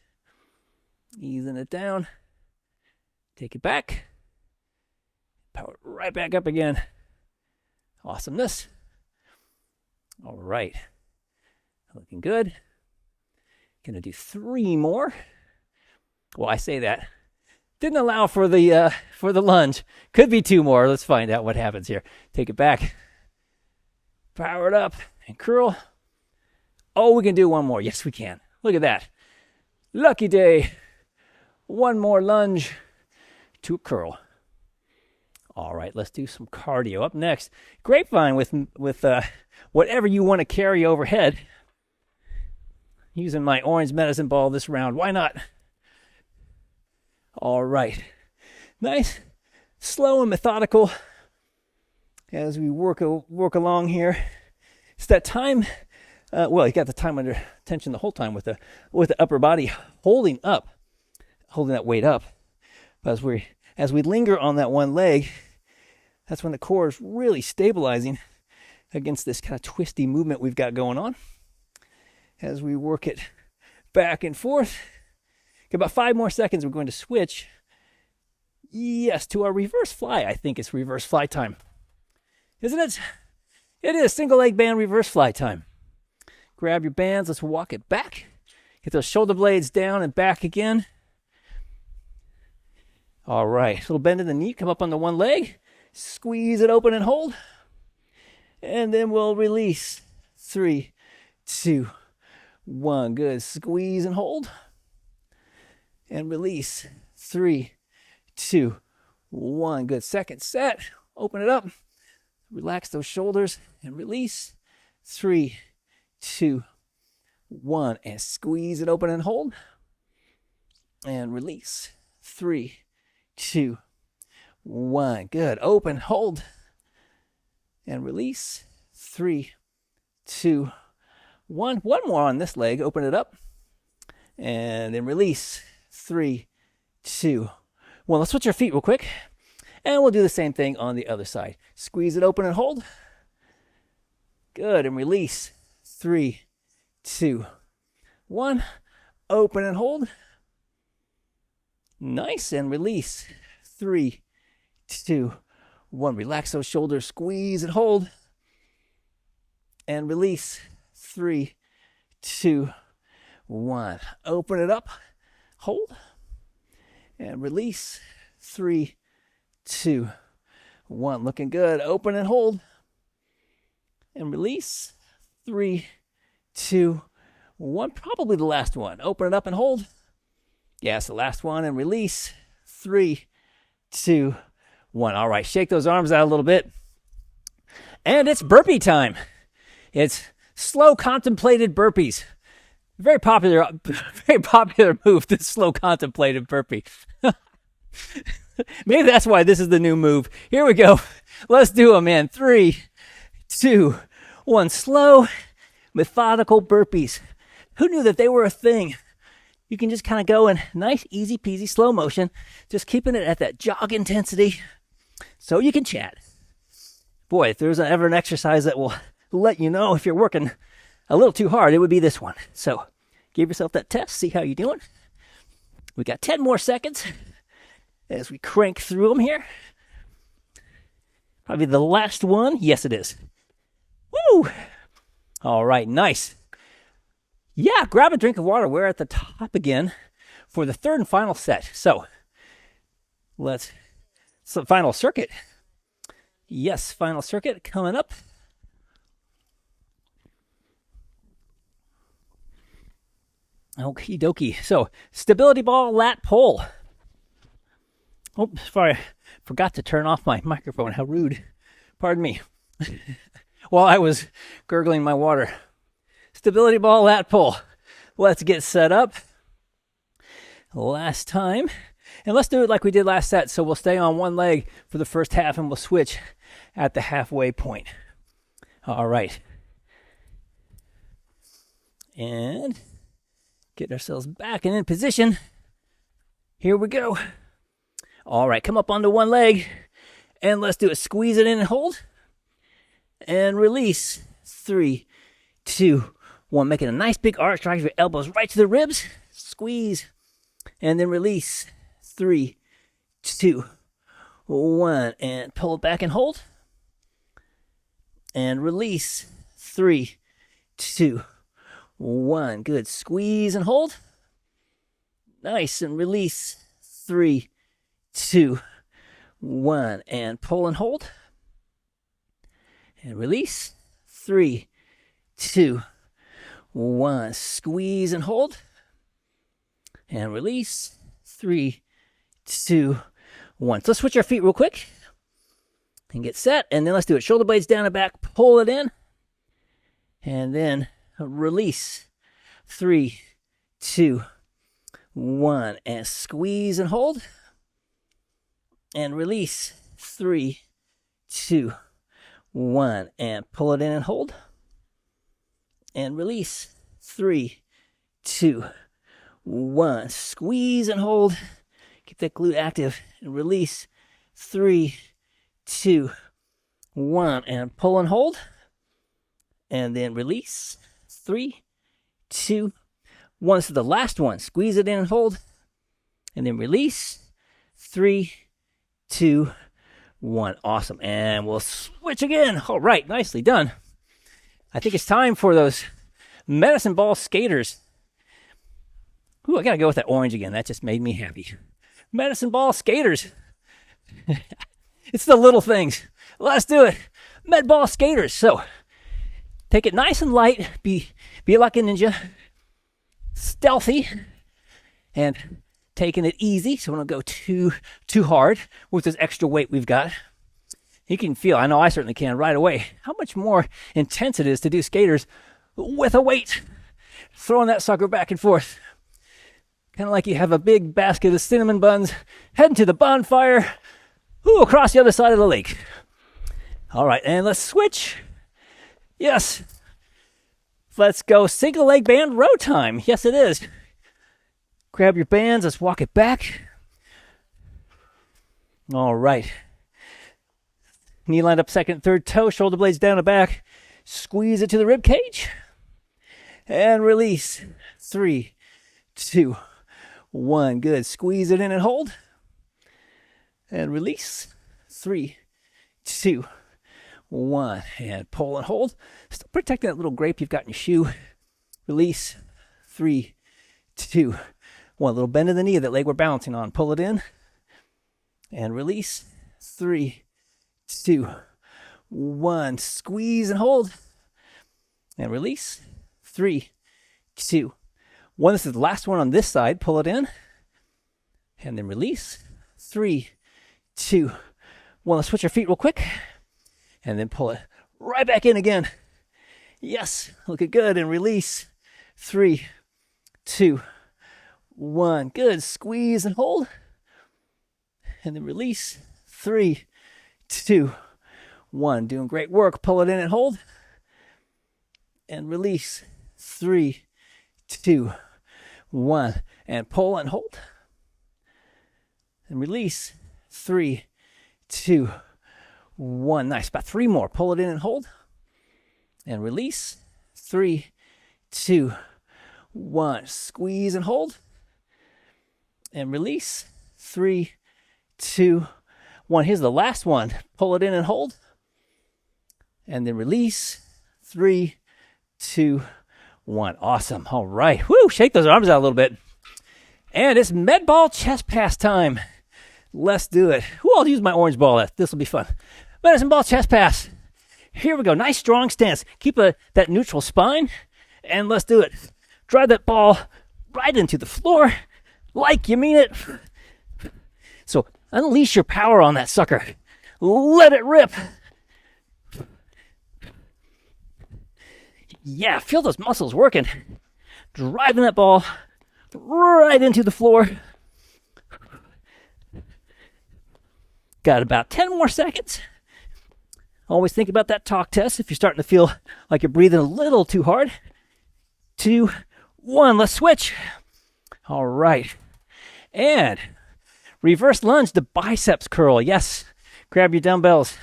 Speaker 1: Easing it down. Take it back. Power it right back up again. Awesomeness. All right. Looking good. Gonna do 3 more. Well, I say that. Didn't allow for the lunge. Could be 2 more. Let's find out what happens here. Take it back. Power it up and curl. Oh, we can do 1 more. Yes, we can. Look at that. Lucky day. 1 more lunge to a curl. All right, let's do some cardio. Up next, grapevine with whatever you want to carry overhead. Using my orange medicine ball this round. Why not? All right. Nice, slow and methodical as we work along here. It's that time. You got the time under tension the whole time with the upper body holding that weight up. But as we linger on that one leg, that's when the core is really stabilizing against this kind of twisty movement we've got going on. As we work it back and forth. About 5 more seconds, we're going to switch. Yes, to our reverse fly. I think it's reverse fly time. Isn't it? It is single leg band reverse fly time. Grab your bands. Let's walk it back. Get those shoulder blades down and back again. All right. A little bend in the knee. Come up on the one leg. Squeeze it open and hold. And then we'll release. 3, 2, 1. Good. Squeeze and hold. And release. 3, 2, 1. Good. Second set. Open it up. Relax those shoulders and release. 3, 2, 1. And squeeze it open and hold. And release. 3, 2, 1. Good. Open, hold, and release. 3, 2, 1. One more on this leg. Open it up. And then release. 3, 2, 1. Let's switch our feet real quick. And we'll do the same thing on the other side. Squeeze it open and hold. Good. And release. 3, 2, 1. Open and hold. Nice. And release. 3, 2, 1. Relax those shoulders. Squeeze and hold. And release. 3, 2, 1. Open it up. Hold. And release. 3, 2, 1. Looking good. Open and hold. and release. 3, 2, 1. Probably the last one. Open it up and hold. Yes, the last one, and release. 3, 2, 1. All right, shake those arms out a little bit. And it's burpee time. It's slow contemplated burpees. Very popular move, the slow contemplated burpee. Maybe that's why this is the new move. Here we go. Let's do them, man. 3, 2, 1. Slow, methodical burpees. Who knew that they were a thing? You can just kind of go in nice, easy peasy, slow motion, just keeping it at that jog intensity so you can chat. Boy, if there's ever an exercise that will let you know if you're working a little too hard, it would be this one. So give yourself that test, see how you're doing. We got 10 more seconds as we crank through them here. Probably the last one. Yes, it is. Woo! All right, nice. Yeah, grab a drink of water. We're at the top again for the third and final set. So final circuit. Yes, final circuit coming up. Okie dokie. So, stability ball, lat pull. Oh, sorry, I forgot to turn off my microphone. How rude. Pardon me. While I was gurgling my water. Stability ball, lat pull. Let's get set up. Last time. And let's do it like we did last set. So we'll stay on one leg for the first half and we'll switch at the halfway point. All right. And get ourselves back and in position. Here we go. All right, come up onto one leg. And let's do it. Squeeze it in and hold. And release. 3, 2, 1. Making a nice big arch. Drive your elbows right to the ribs. Squeeze. And then release. 3, 2, 1. And pull it back and hold. And release. 3, 2, 1. Good. Squeeze and hold. Nice. And release. 3, 2, 1. And pull and hold. And release. 3, 2, 1. Squeeze and hold. And release. 3, 2, 1. So let's switch our feet real quick. And get set. And then let's do it. Shoulder blades down and back. Pull it in. And then release. 3, 2, 1. And squeeze and hold. And release. 3, 2, 1. And pull it in and hold. And release. 3, 2, 1. Squeeze and hold. Keep that glute active. And release. 3, 2, 1. And pull and hold. And then release. 3, 2, 1. So the last one. Squeeze it in and hold. And then release. 3, 2, 1. Awesome. And we'll switch again. All right. Nicely done. I think it's time for those medicine ball skaters. Ooh, I got to go with that orange again. That just made me happy. Medicine ball skaters. It's the little things. Let's do it. Med ball skaters. So take it nice and light. Be like a ninja. Stealthy. And taking it easy. So we don't go too hard with this extra weight we've got. You can feel, I know I certainly can right away, how much more intense it is to do skaters with a weight. Throwing that sucker back and forth. Kind of like you have a big basket of cinnamon buns heading to the bonfire. Ooh, across the other side of the lake. All right, and let's switch. Yes. Let's go single leg band row time. Yes, it is. Grab your bands. Let's walk it back. All right. Knee lined up second, third toe. Shoulder blades down and back. Squeeze it to the rib cage. And release. 3, 2, 1. Good. Squeeze it in and hold. And release. 3, 2, 1. And pull and hold. Still protect that little grape you've got in your shoe. Release. 3, 2, 1. Little bend in the knee of that leg we're balancing on. Pull it in. And release. 3, 2, 1. Squeeze and hold. And release. 3, 2, 1. This is the last one on this side. Pull it in. And then release. 3, 2, 1. Let's switch our feet real quick. And then pull it right back in again. Yes. Looking good. And release. 3, 2, 1. Good. Squeeze and hold. And then release. 3, 2, 1. Doing great work. Pull it in and hold. And release. 3, 2, 1. And pull and hold. And release. 3, 2, 1. Nice. About 3 more. Pull it in and hold. And release. 3, 2, 1. Squeeze and hold. And release. 3, 2, 1. Here's the last one. Pull it in and hold. And then release. 3, 2, 1. Awesome. All right. Woo! Shake those arms out a little bit. And it's med ball chest pass time. Let's do it. Who all use my orange ball? This will be fun. Medicine ball chest pass. Here we go. Nice strong stance. Keep that neutral spine. And let's do it. Drive that ball right into the floor like you mean it. So unleash your power on that sucker. Let it rip. Yeah, feel those muscles working. Driving that ball right into the floor. Got about 10 more seconds. Always think about that talk test if you're starting to feel like you're breathing a little too hard. 2, 1, let's switch. All right. And reverse lunge to biceps curl. Yes, grab your dumbbells.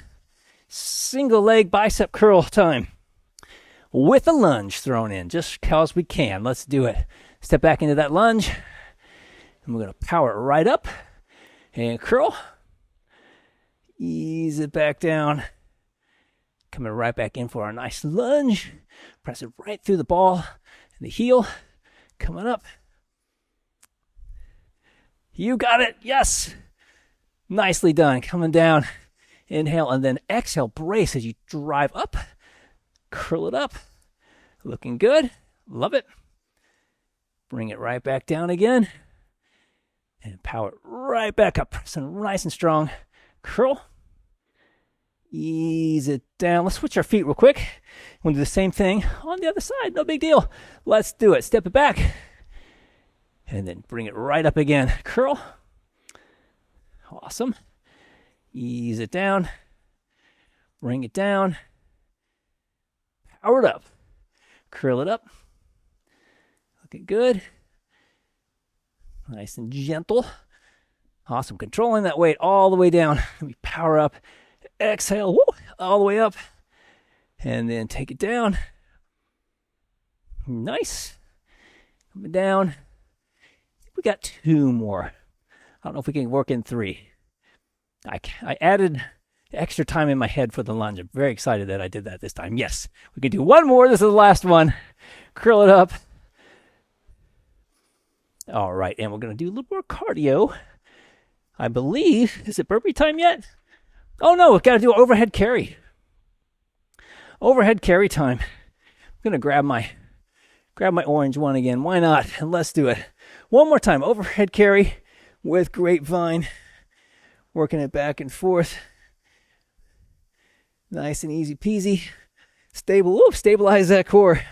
Speaker 1: Single leg bicep curl time. With a lunge thrown in, just because we can. Let's do it. Step back into that lunge. And we're going to power it right up. And curl. Ease it back down. Coming right back in for our nice lunge. Press it right through the ball and the heel. Coming up. You got it. Yes. Nicely done. Coming down. Inhale and then exhale. Brace as you drive up. Curl it up. Looking good. Love it. Bring it right back down again. And power it right back up. Pressing nice and strong. Curl. Ease it down. Let's switch our feet real quick. We'll do the same thing on the other side. No big deal. Let's do it. Step it back. And then bring it right up again. Curl. Awesome. Ease it down. Bring it down. Power it up. Curl it up. Looking good. Nice and gentle. Awesome. Controlling that weight all the way down. We power up. Exhale. Woo, all the way up. And then take it down. Nice. Coming down. We got 2 more. I don't know if we can work in 3. I added extra time in my head for the lunge. I'm very excited that I did that this time. Yes, we can do 1 more. This is the last one. Curl it up. All right, and we're going to do a little more cardio. I believe, is it burpee time yet? Oh no, we've got to do an overhead carry. Overhead carry time. I'm going to grab my orange one again. Why not? And let's do it. 1 more time. Overhead carry with grapevine. Working it back and forth. Nice and easy peasy. Stabilize that core.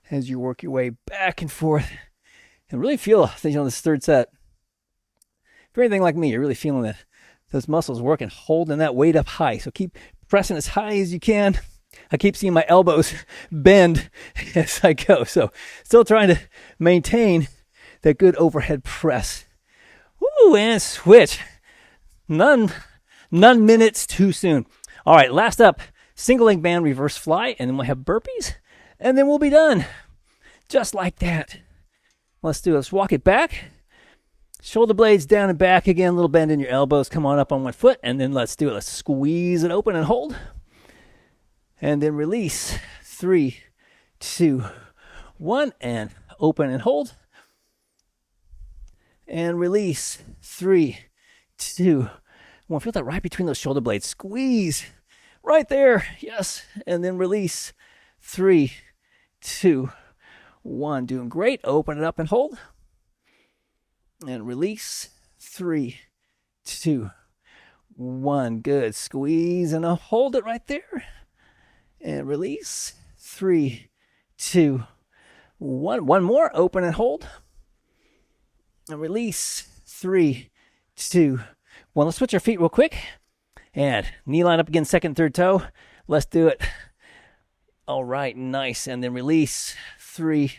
Speaker 1: As you work your way back and forth. And really feel things on this third set. If you're anything like me, you're really feeling that those muscles working, holding that weight up high. So keep pressing as high as you can. I keep seeing my elbows bend as I go. So still trying to maintain that good overhead press. Woo, and switch. None minutes too soon. All right, last up, single leg band reverse fly, and then we'll have burpees, and then we'll be done. Just like that. Let's do it. Let's walk it back. Shoulder blades down and back again. A little bend in your elbows. Come on up on one foot, and then let's do it. Let's squeeze it open and hold. And then release. 3, 2, 1, and open and hold. And release. 3, 2, One, feel that right between those shoulder blades. Squeeze right there. Yes. And then release. 3, 2, 1. Doing great. Open it up and hold. And release. 3, 2, 1. Good. Squeeze and hold it right there. And release. 3, 2, 1. One more. Open and hold. And release. 3, 2, 1. Let's switch our feet real quick. And knee line up against second, third toe. Let's do it. All right, nice. And then release. 3,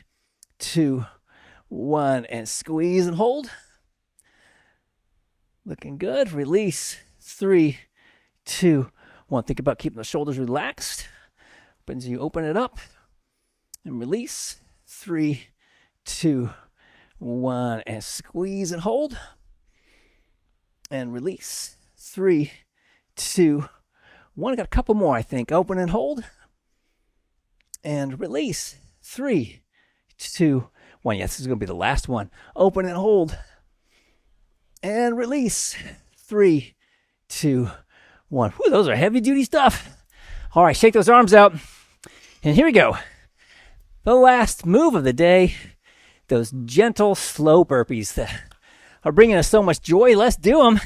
Speaker 1: 2, 1. And squeeze and hold. Looking good. Release. 3, 2, 1. Think about keeping the shoulders relaxed. As you open it up. And release. 3, 2, 1. And squeeze and hold. And release. 3, 2, 1. Got a couple more, I think. Open and hold. And release. 3, 2, 1. Yes, this is going to be the last one. Open and hold. And release. 3, 2, 1. Whew, those are heavy duty stuff. All right, shake those arms out. And here we go. The last move of the day. Those gentle, slow burpees that are bringing us so much joy. Let's do them.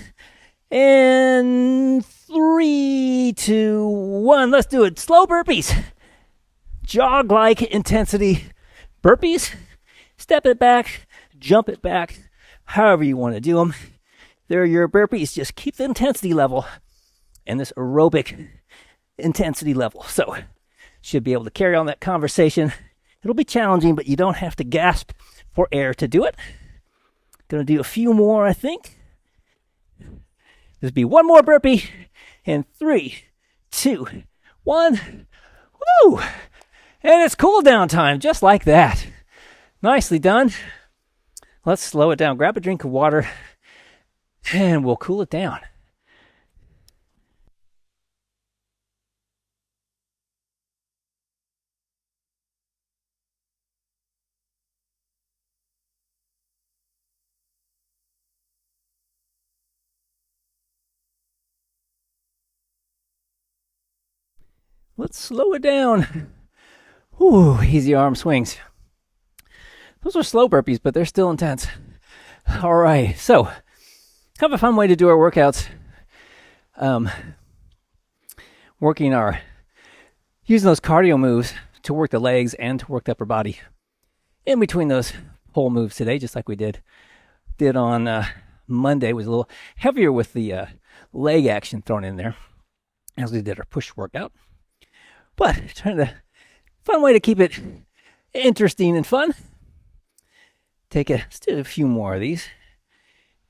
Speaker 1: And 3, 2, 1. Let's do it. Slow burpees. Jog-like intensity burpees. Step it back, jump it back, however you want to do them. They're your burpees. Just keep the intensity level and this aerobic intensity level. So, should be able to carry on that conversation. It'll be challenging, but you don't have to gasp for air to do it. Gonna do a few more, I think. There'll be one more burpee. And 3, 2, 1. Woo! And it's cool down time, just like that. Nicely done. Let's slow it down. Grab a drink of water, and we'll cool it down. Let's slow it down. Ooh, easy arm swings. Those are slow burpees, but they're still intense. All right, so kind of a fun way to do our workouts. Using those cardio moves to work the legs and to work the upper body. In between those pull moves today, just like we did on Monday, was a little heavier with the leg action thrown in there, as we did our push workout. But fun way to keep it interesting and fun. Let's do a few more of these.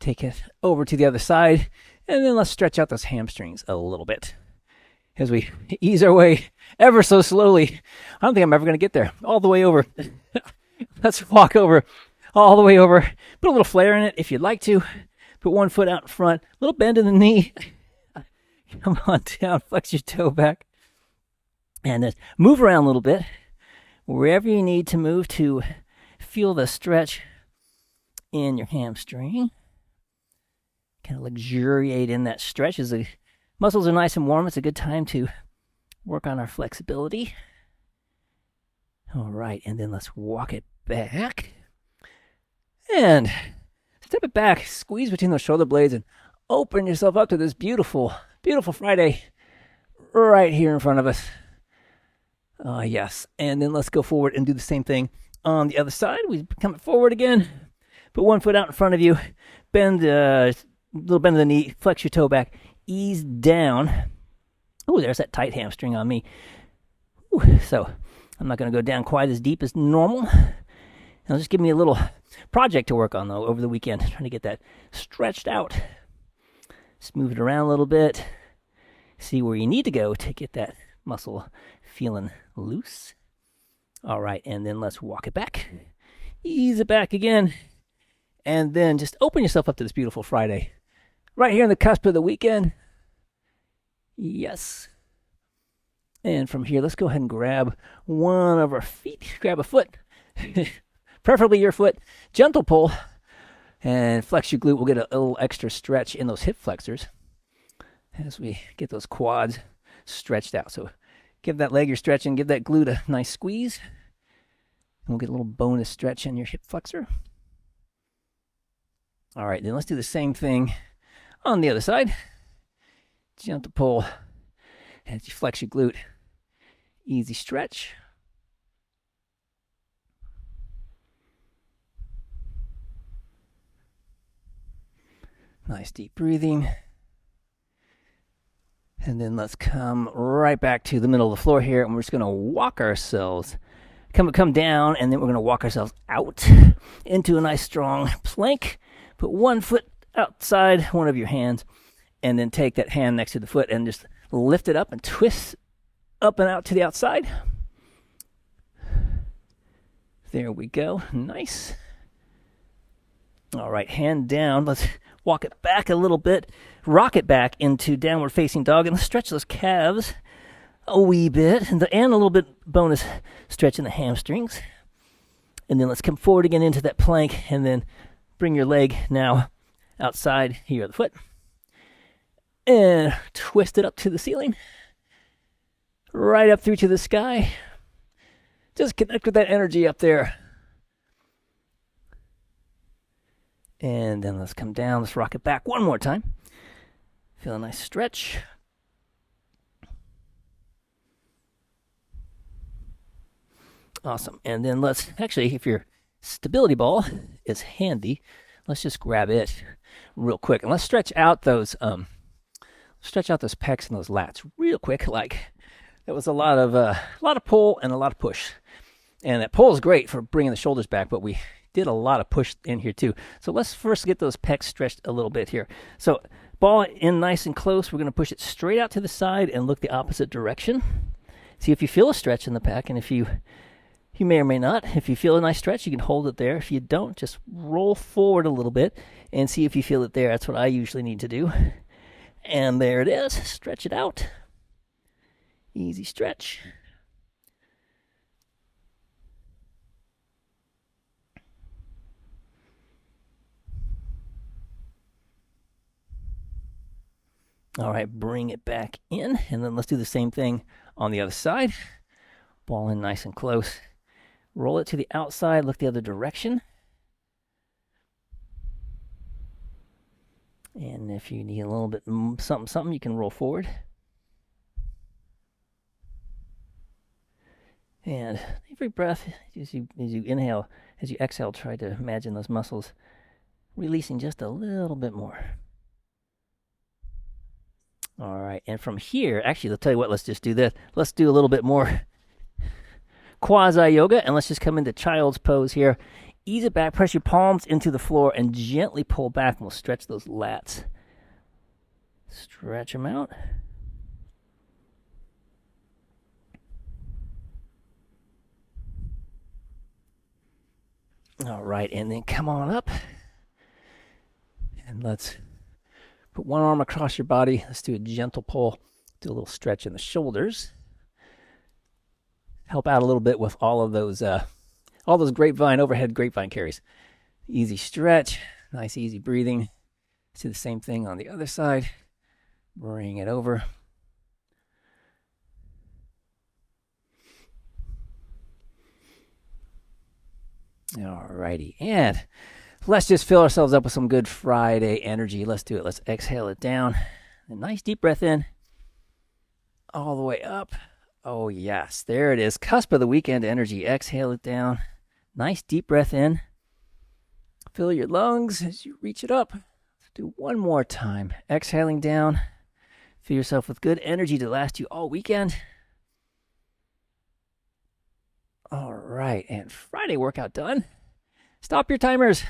Speaker 1: Take it over to the other side, and then let's stretch out those hamstrings a little bit as we ease our way ever so slowly. I don't think I'm ever going to get there. All the way over. Let's walk over all the way over. Put a little flare in it if you'd like to. Put one foot out in front. A little bend in the knee. Come on down. Flex your toe back. And then move around a little bit. Wherever you need to move to feel the stretch in your hamstring. Kind of luxuriate in that stretch. As the muscles are nice and warm, it's a good time to work on our flexibility. All right, and then let's walk it back. And step it back, squeeze between those shoulder blades, and open yourself up to this beautiful, beautiful Friday right here in front of us. Yes, and then let's go forward and do the same thing on the other side. We come forward again. Put one foot out in front of you. Bend a little bend of the knee. Flex your toe back. Ease down. Oh, there's that tight hamstring on me. Ooh, so I'm not going to go down quite as deep as normal. It'll just give me a little project to work on, though, over the weekend. Trying to get that stretched out. Just move it around a little bit. See where you need to go to get that muscle feeling loose. All right, and then let's walk it back. Ease it back again. And then just open yourself up to this beautiful Friday. Right here on the cusp of the weekend. Yes. And from here, let's go ahead and grab one of our feet. Grab a foot. Preferably your foot. Gentle pull. And flex your glute. We'll get a little extra stretch in those hip flexors. as we get those quads stretched out. So give that leg you're stretching, give that glute a nice squeeze. And we'll get a little bonus stretch in your hip flexor. All right, then let's do the same thing on the other side. Gentle pull as you flex your glute. Easy stretch. Nice deep breathing. And then let's come right back to the middle of the floor here, and we're just going to walk ourselves. Come down, and then we're going to walk ourselves out into a nice strong plank. Put one foot outside one of your hands, and then take that hand next to the foot and just lift it up and twist up and out to the outside. There we go. Nice. All right, hand down. Let's walk it back a little bit. Rock it back into downward facing dog, and let's stretch those calves a wee bit, and a little bit bonus stretch in the hamstrings. And then let's come forward again into that plank, and then bring your leg now outside here of the foot. And twist it up to the ceiling. Right up through to the sky. Just connect with that energy up there. And then let's come down. Let's rock it back one more time. Feel a nice stretch. Awesome. And then let's, actually, if your stability ball is handy, let's just grab it real quick. And let's stretch out those pecs and those lats real quick. Like, that was a lot of pull and a lot of push. And that pull is great for bringing the shoulders back, but we did a lot of push in here too. So let's first get those pecs stretched a little bit here. So ball in nice and close. We're going to push it straight out to the side and look the opposite direction. See if you feel a stretch in the pec, and if you may or may not. If you feel a nice stretch, you can hold it there. If you don't, just roll forward a little bit and see if you feel it there. That's what I usually need to do. And there it is. Stretch it out. Easy stretch. All right, bring it back in, and then let's do the same thing on the other side. Ball in nice and close. Roll it to the outside, look the other direction. And if you need a little bit something, you can roll forward. And every breath, as you inhale, as you exhale, try to imagine those muscles releasing just a little bit more. All right, and from here, actually, I'll tell you what, let's just do this. Let's do a little bit more quasi-yoga, and let's just come into child's pose here. Ease it back, press your palms into the floor, and gently pull back, and we'll stretch those lats. Stretch them out. All right, and then come on up, and let's put one arm across your body. Let's do a gentle pull. Do a little stretch in the shoulders. Help out a little bit with all those overhead grapevine carries. Easy stretch. Nice easy breathing. Let's do the same thing on the other side. Bring it over. All righty. And let's just fill ourselves up with some good Friday energy. Let's do it. Let's exhale it down. A nice deep breath in. All the way up. Oh, yes. There it is. Cusp of the weekend energy. Exhale it down. Nice deep breath in. Fill your lungs as you reach it up. Let's do one more time. Exhaling down. Fill yourself with good energy to last you all weekend. All right. And Friday workout done. Stop your timers.